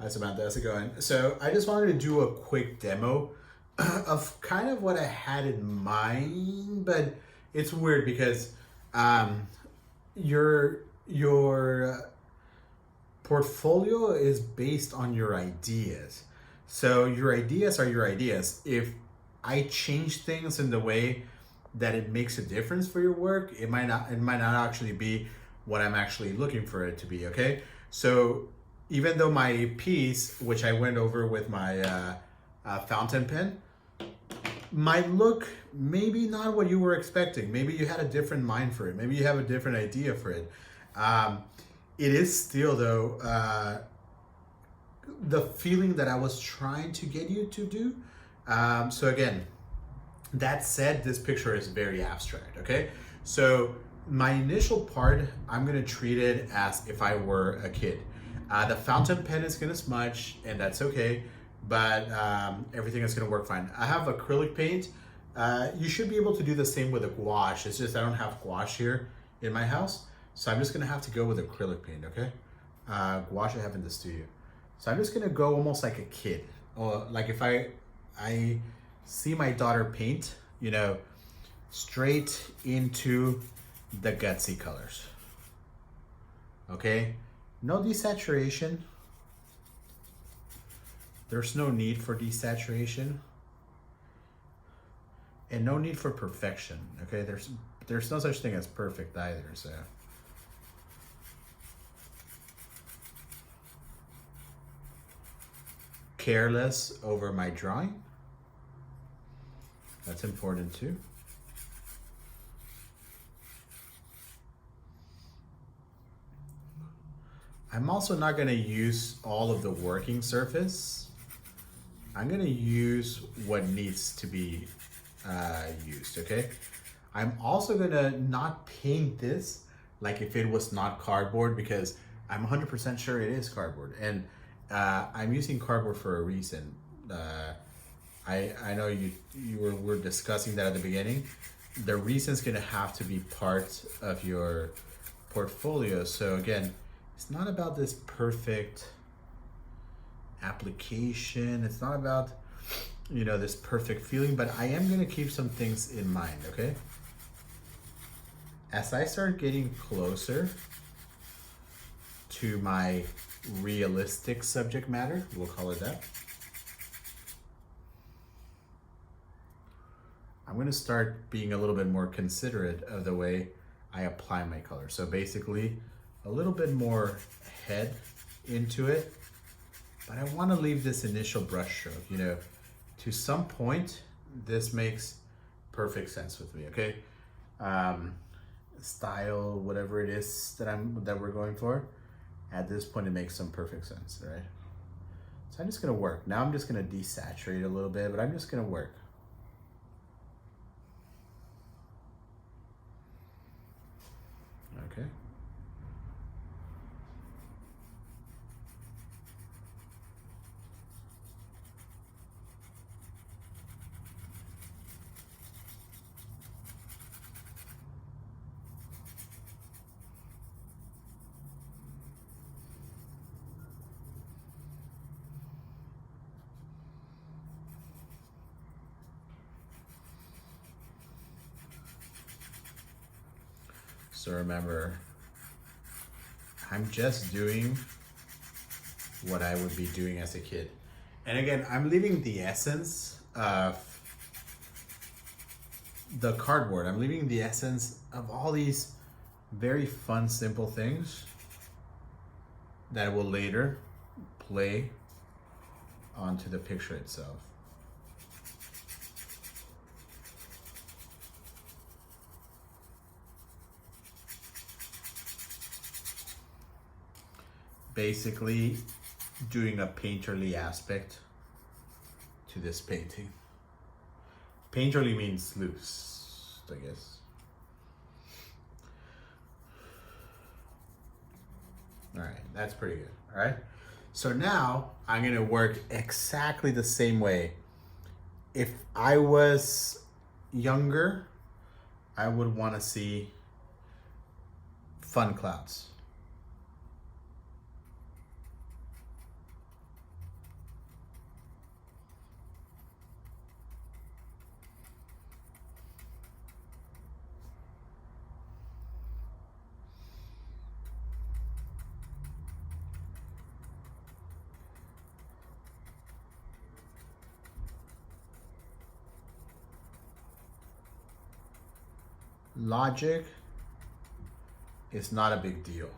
Hi Samantha, how's it going? So I just wanted to do a quick demo of kind of what I had in mind, but it's weird because um, your portfolio is based on your ideas. So your ideas are your ideas. If I change things in the way that it makes a difference for your work, it might not actually be what I'm actually looking for it to be, okay? So even though my piece, which I went over with my fountain pen, might look maybe not what you were expecting. Maybe you had a different mind for it. Maybe you have a different idea for it. Um, it is still though the feeling that I was trying to get you to do. So again, that said, this picture is very abstract. Okay, so my initial part, I'm gonna treat it as if I were a kid. The fountain pen is gonna smudge, and that's okay, but everything is gonna work fine. I have acrylic paint. You should be able to do the same with a gouache. It's just I don't have gouache here in my house, so I'm just gonna have to go with acrylic paint, okay? Gouache I have in the studio. So I'm just gonna go almost like a kid. Or like if I see my daughter paint, straight into the gutsy colors. Okay? No desaturation. There's no need for desaturation. And no need for perfection. Okay? There's no such thing as perfect either, so careless over my drawing. That's important too. I'm also not going to use all of the working surface. I'm going to use what needs to be used, okay? I'm also going to not paint this like if it was not cardboard, because I'm 100% sure it is cardboard. And I'm using cardboard for a reason. I know we're discussing that at the beginning. The reason is going to have to be part of your portfolio. So again, it's not about this perfect application. It's not about this perfect feeling, but I am going to keep some things in mind, okay? As I start getting closer to my realistic subject matter, we'll call it that, I'm going to start being a little bit more considerate of the way I apply my color. So basically, a little bit more head into it, but I want to leave this initial brush stroke. To some point, this makes perfect sense with me, okay? Style, whatever it is that we're going for, at this point, it makes some perfect sense, right? So I'm just going to work. Now I'm just going to desaturate a little bit, but I'm just going to work. Okay. So remember, I'm just doing what I would be doing as a kid. And again, I'm leaving the essence of the cardboard. I'm leaving the essence of all these very fun, simple things that will later play onto the picture itself. Basically, doing a painterly aspect to this painting. Painterly means loose, I guess. All right, that's pretty good. All right. So now I'm gonna work exactly the same way. If I was younger, I would want to see fun clouds. Logic is not a big deal.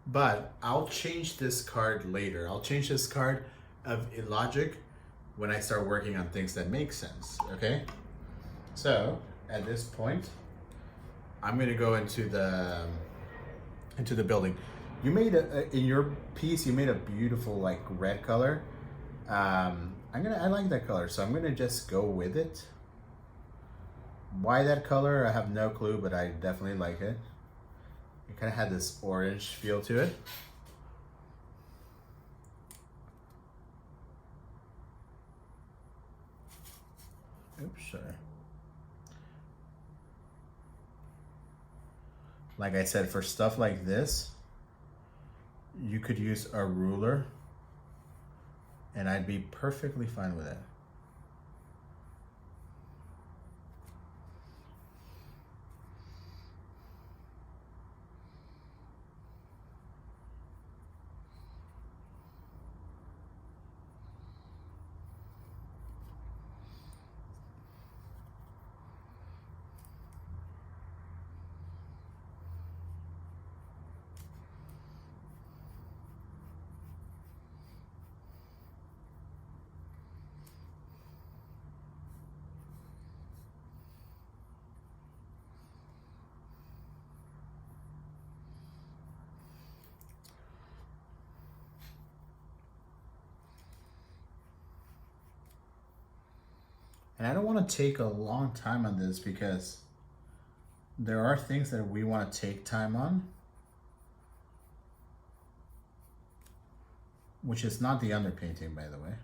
But I'll change this card later. I'll change this card of illogic when I start working on things that make sense, okay? So at this point, I'm gonna go into the building. You made in your piece, you made a beautiful like red color. I like that color, so I'm gonna just go with it. Why that color, I have no clue, but I definitely like it. It kind of had this orange feel to it. Oops, sorry. Like I said, for stuff like this, you could use a ruler and I'd be perfectly fine with it. And I don't want to take a long time on this because there are things that we want to take time on, which is not the underpainting, by the way.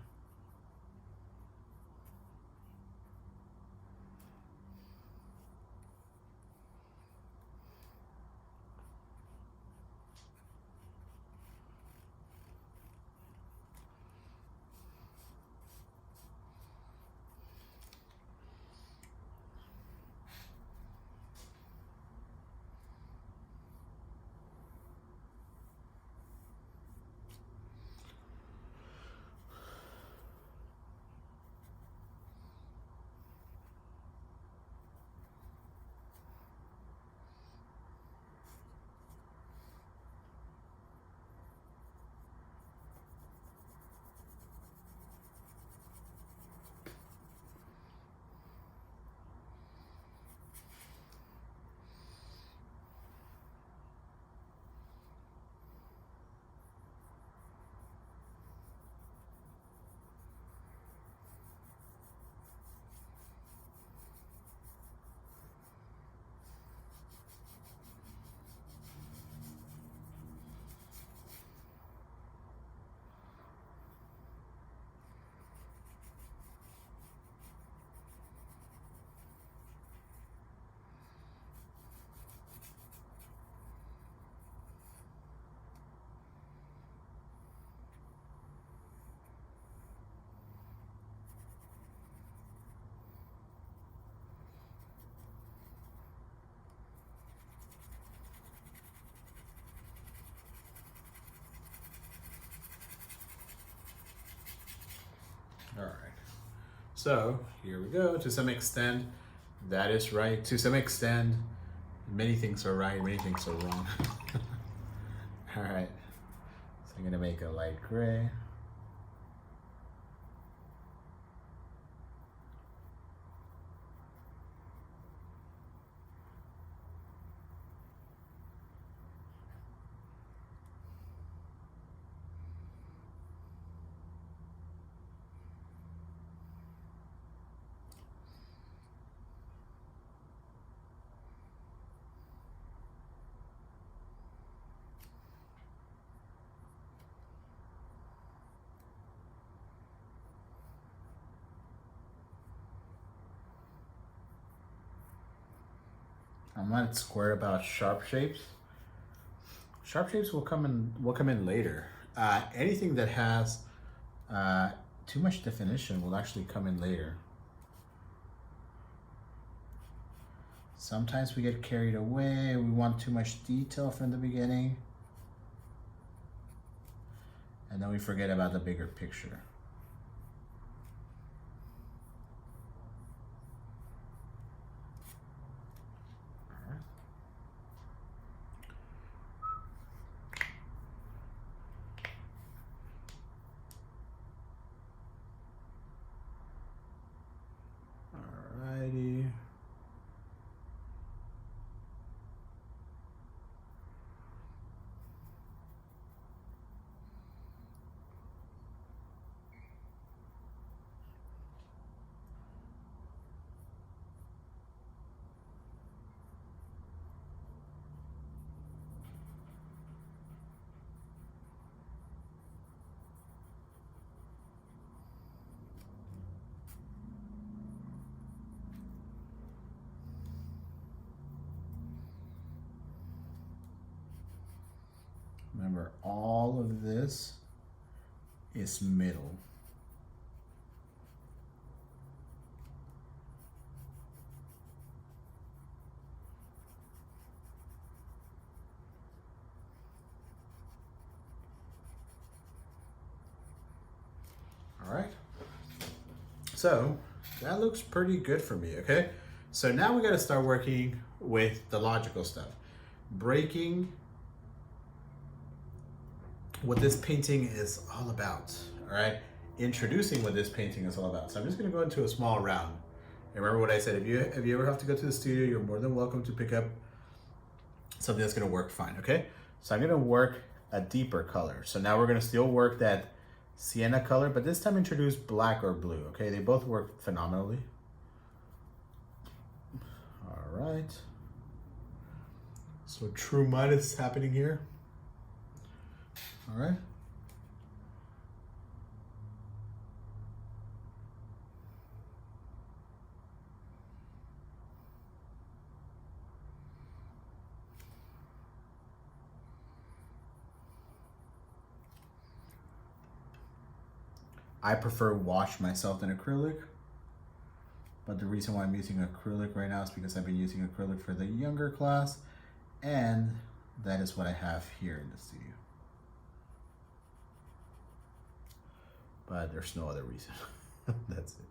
All right. So here we go. To some extent, that is right. To some extent, many things are right, many things are wrong. All right. So I'm gonna make a light gray. I'm not square about sharp shapes. Sharp shapes will come in later. Anything that has too much definition will actually come in later. Sometimes we get carried away. We want too much detail from the beginning. And then we forget about the bigger picture. Alrighty. Remember, all of this is middle. All right. So that looks pretty good for me, okay? So now we got to start working with the logical stuff. Breaking what this painting is all about, all right? Introducing what this painting is all about. So I'm just gonna go into a small round. And remember what I said, if you ever have to go to the studio, you're more than welcome to pick up something that's gonna work fine, okay? So I'm gonna work a deeper color. So now we're gonna still work that sienna color, but this time introduce black or blue, okay? They both work phenomenally. All right. So true mud is happening here. All right. I prefer wash myself than acrylic, but the reason why I'm using acrylic right now is because I've been using acrylic for the younger class, and that is what I have here in the studio. But there's no other reason. That's it.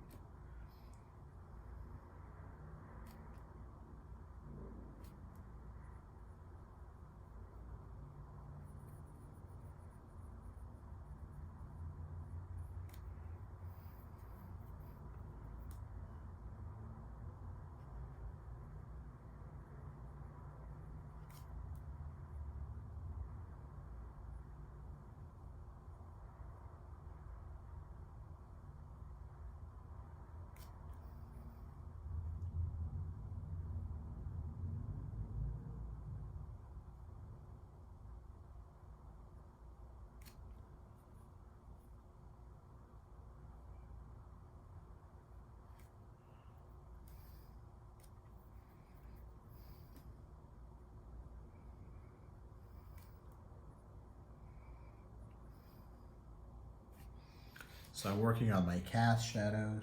So I'm working on my cast shadows.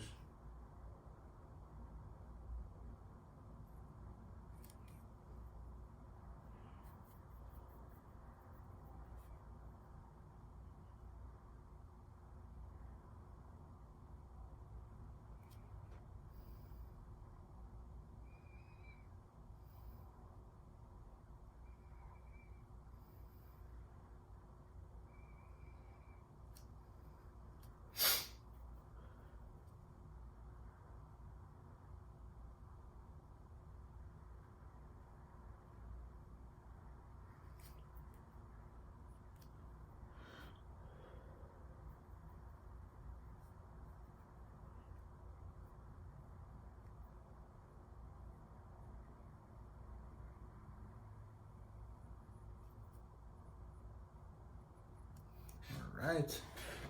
All right,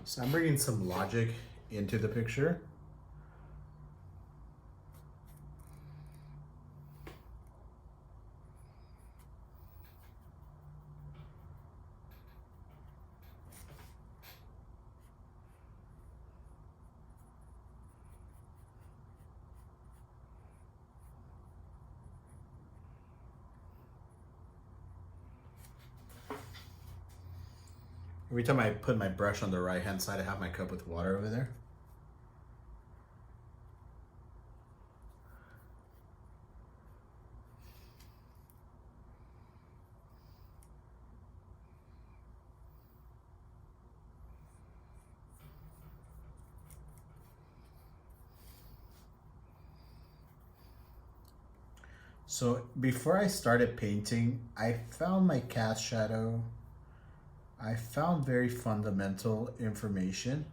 so I'm bringing some logic into the picture. Every time I put my brush on the right hand side, I have my cup with water over there. So before I started painting, I found my cast shadow. I found very fundamental information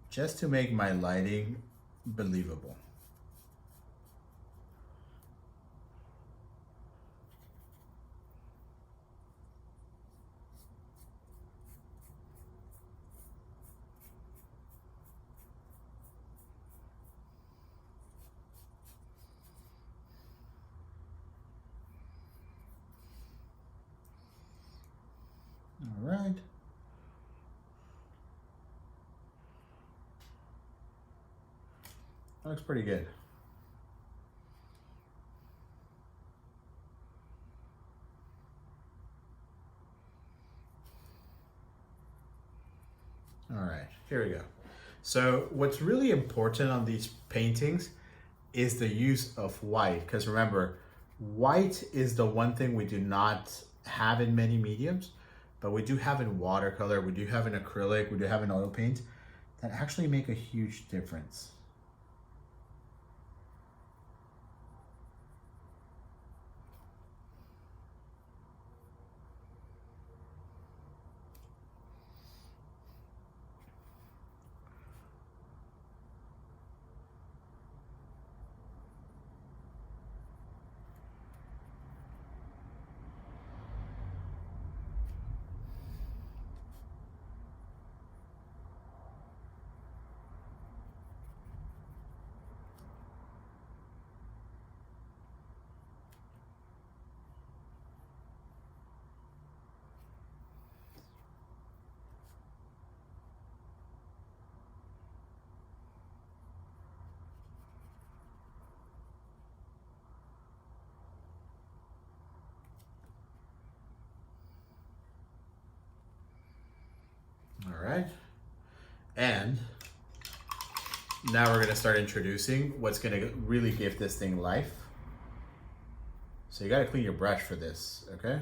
just to make my lighting believable. All right. That looks pretty good. All right, here we go. So what's really important on these paintings is the use of white, because remember, white is the one thing we do not have in many mediums, but we do have in watercolor, we do have in acrylic, we do have in oil paint that actually make a huge difference. All right. And now we're gonna start introducing what's gonna really give this thing life. So you gotta clean your brush for this, okay?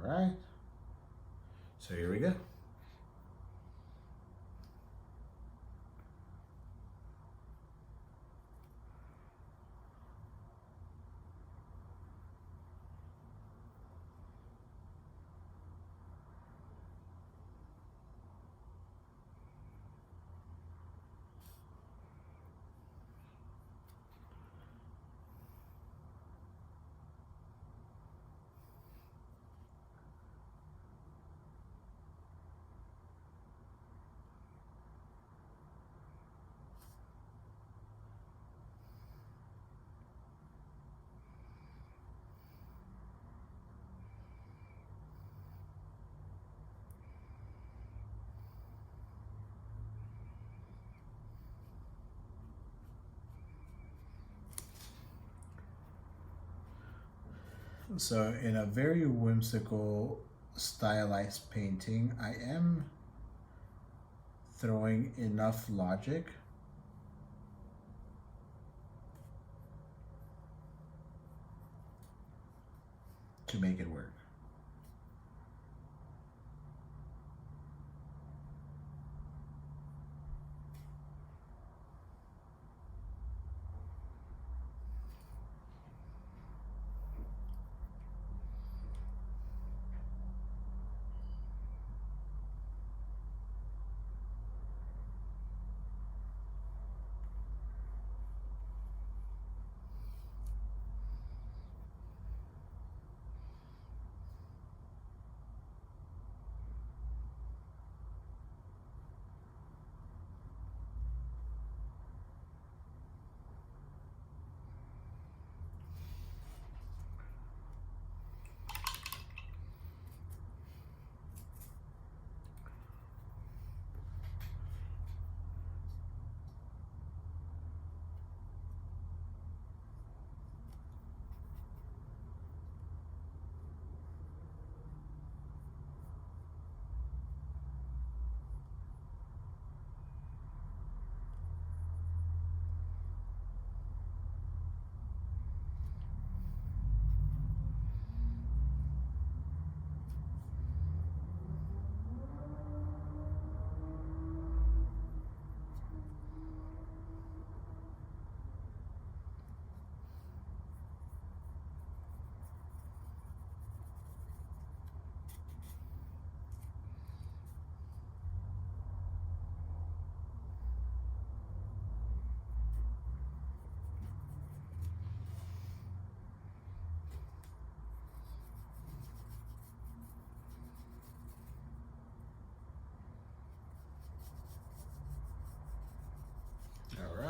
All right. So here we go. So in a very whimsical, stylized painting, I am throwing enough logic to make it work.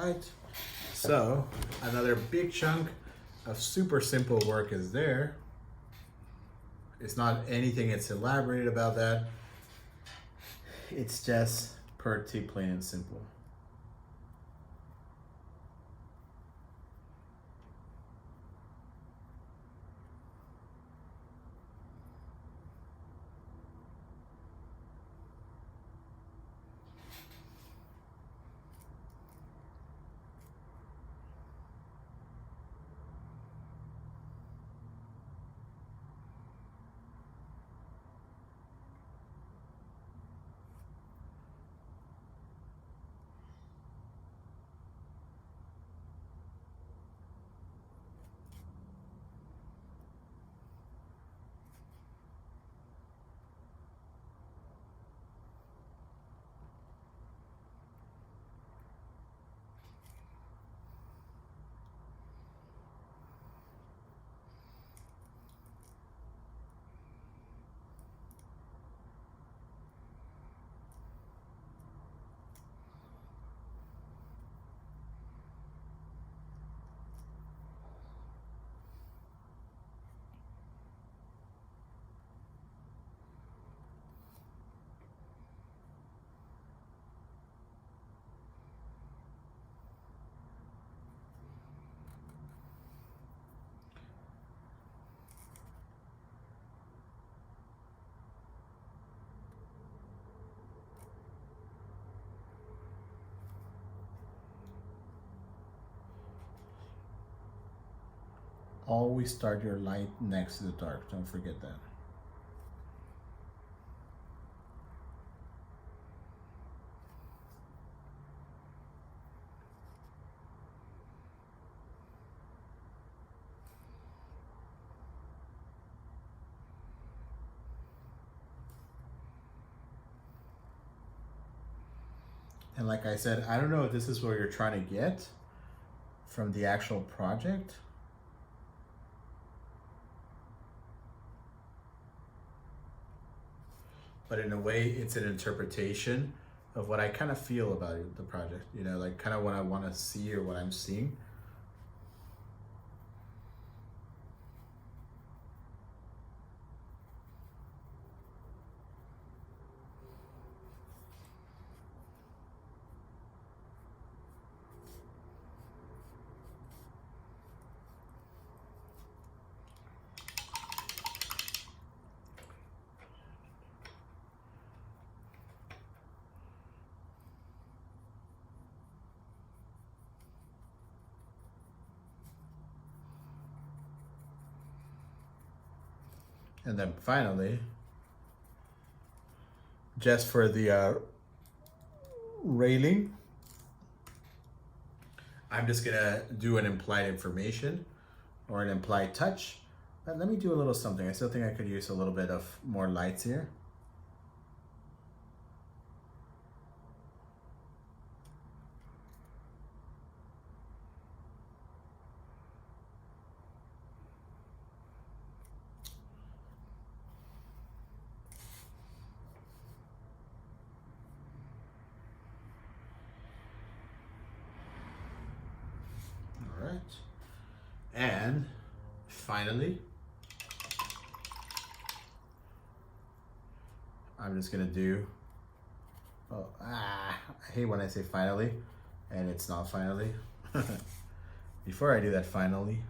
right. So another big chunk of super simple work is there. It's not anything it's elaborated about that. It's just pretty plain and simple. Always start your light next to the dark. Don't forget that. And like I said, I don't know if this is what you're trying to get from the actual project. But in a way, it's an interpretation of what I kind of feel about the project, you know, like kind of what I want to see or what I'm seeing. And then finally, just for the railing, I'm just gonna do an implied information or an implied touch. But let me do a little something. I still think I could use a little bit of more lights here. All right. And finally, I'm just gonna do, I hate when I say finally, and it's not finally. Before I do that finally,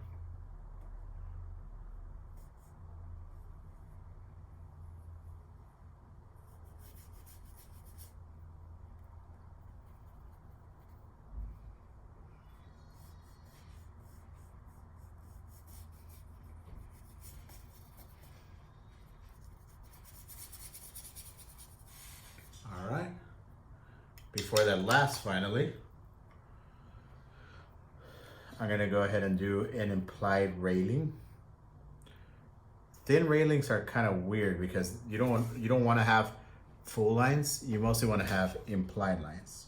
all right. Before that last finally, I'm gonna go ahead and do an implied railing. Thin railings are kind of weird because you don't want to have full lines. You mostly want to have implied lines.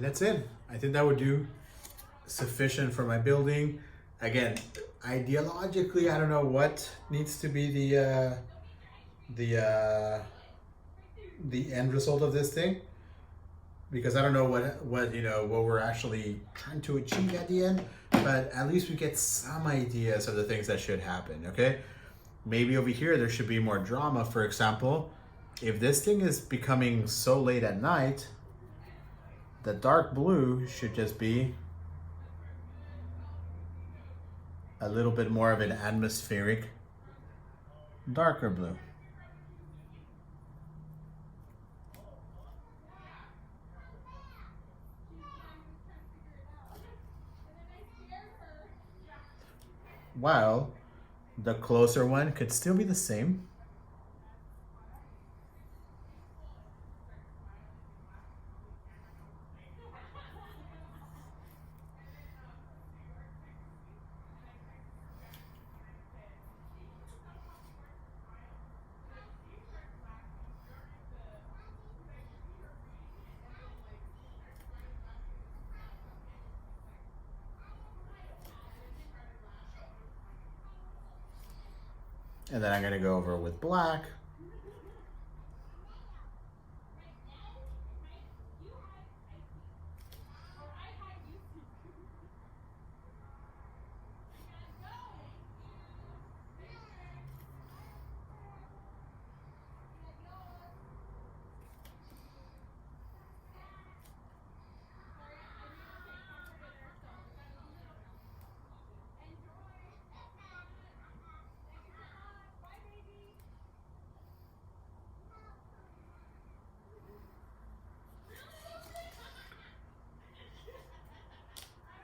And that's it. I think that would do sufficient for my building. Again, ideologically, I don't know what needs to be the end result of this thing, because I don't know what you know what we're actually trying to achieve at the end, but at least we get some ideas of the things that should happen. Okay, maybe over here there should be more drama. For example, if this thing is becoming so late at night, the dark blue should just be a little bit more of an atmospheric darker blue. While the closer one could still be the same. And then I'm going to go over with black.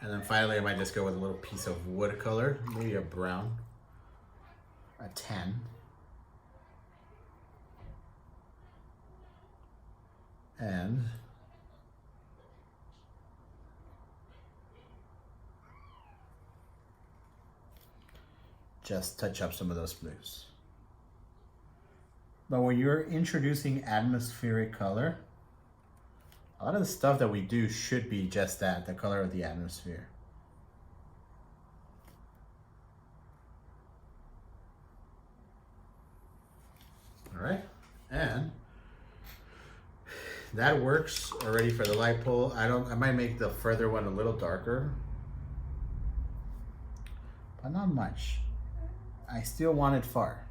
And then finally, I might just go with a little piece of wood color, maybe a brown, a tan. And just touch up some of those blues. But when you're introducing atmospheric color, a lot of the stuff that we do should be just that, the color of the atmosphere. All right, and that works already for the light pole. I might make the further one a little darker, but not much. I still want it far.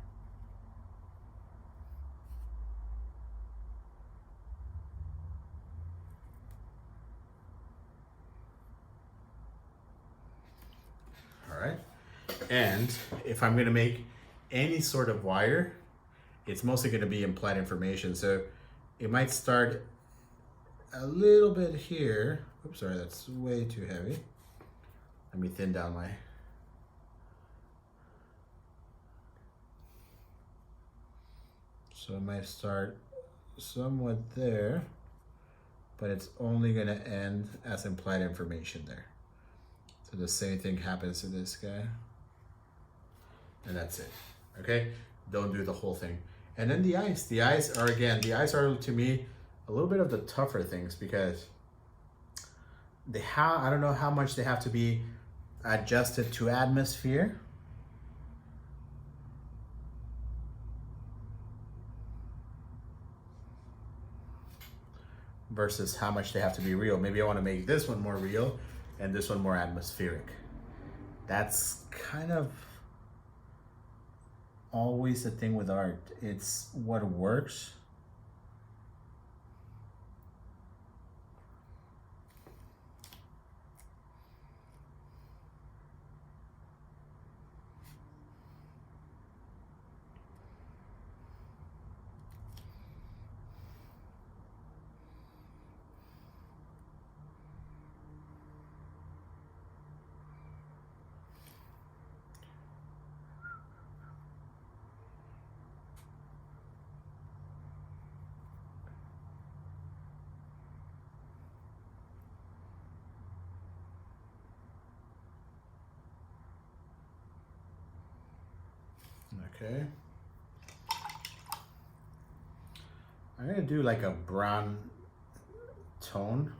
Right? And if I'm going to make any sort of wire, it's mostly going to be implied information. So it might start a little bit here. Oops, sorry, that's way too heavy. Let me thin down my... So it might start somewhat there, but it's only going to end as implied information there. So the same thing happens to this guy. And that's it. Okay? Don't do the whole thing. And then the eyes. The eyes are, again, to me a little bit of the tougher things, because I don't know how much they have to be adjusted to atmosphere. Versus how much they have to be real. Maybe I want to make this one more real and this one more atmospheric. That's kind of always the thing with art. It's what works. Okay. I'm gonna do like a brown tone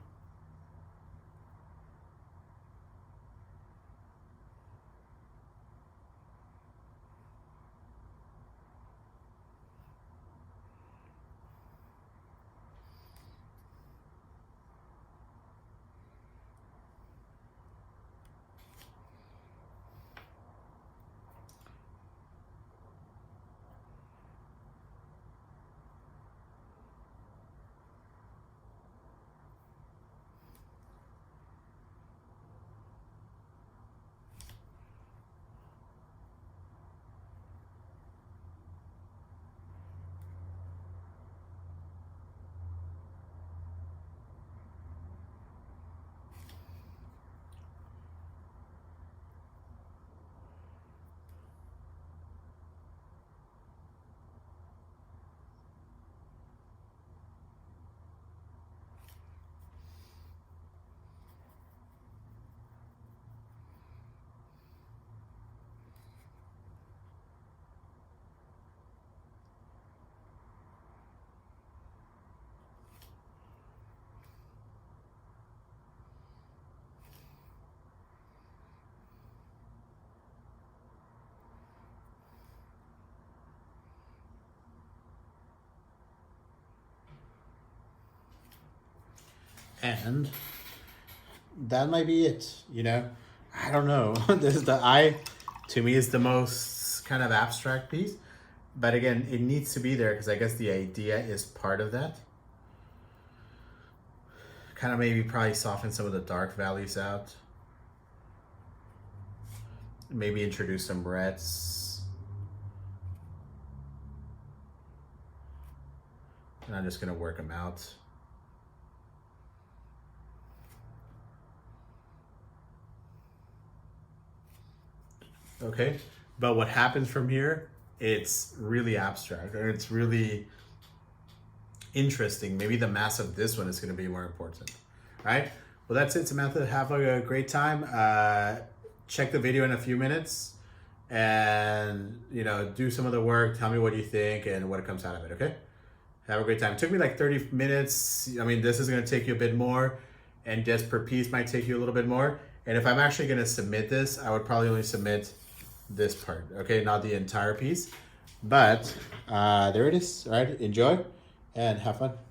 And that might be it, you know? I don't know. This is the eye, to me, is the most kind of abstract piece. But again, it needs to be there because I guess the idea is part of that. Kind of maybe probably soften some of the dark values out. Maybe introduce some reds. And I'm just gonna work them out. Okay, but what happens from here, it's really abstract, or it's really interesting. Maybe the mass of this one is going to be more important. All right, well, that's it, Samantha. Have a great time. Check the video in a few minutes and, you know, do some of the work. Tell me what you think and what comes out of it. Okay, have a great time. It took me like 30 minutes. I mean, this is going to take you a bit more, and just per piece might take you a little bit more. And if I'm actually going to submit this, I would probably only submit this part, okay, not the entire piece. But there it is. All right, enjoy and have fun.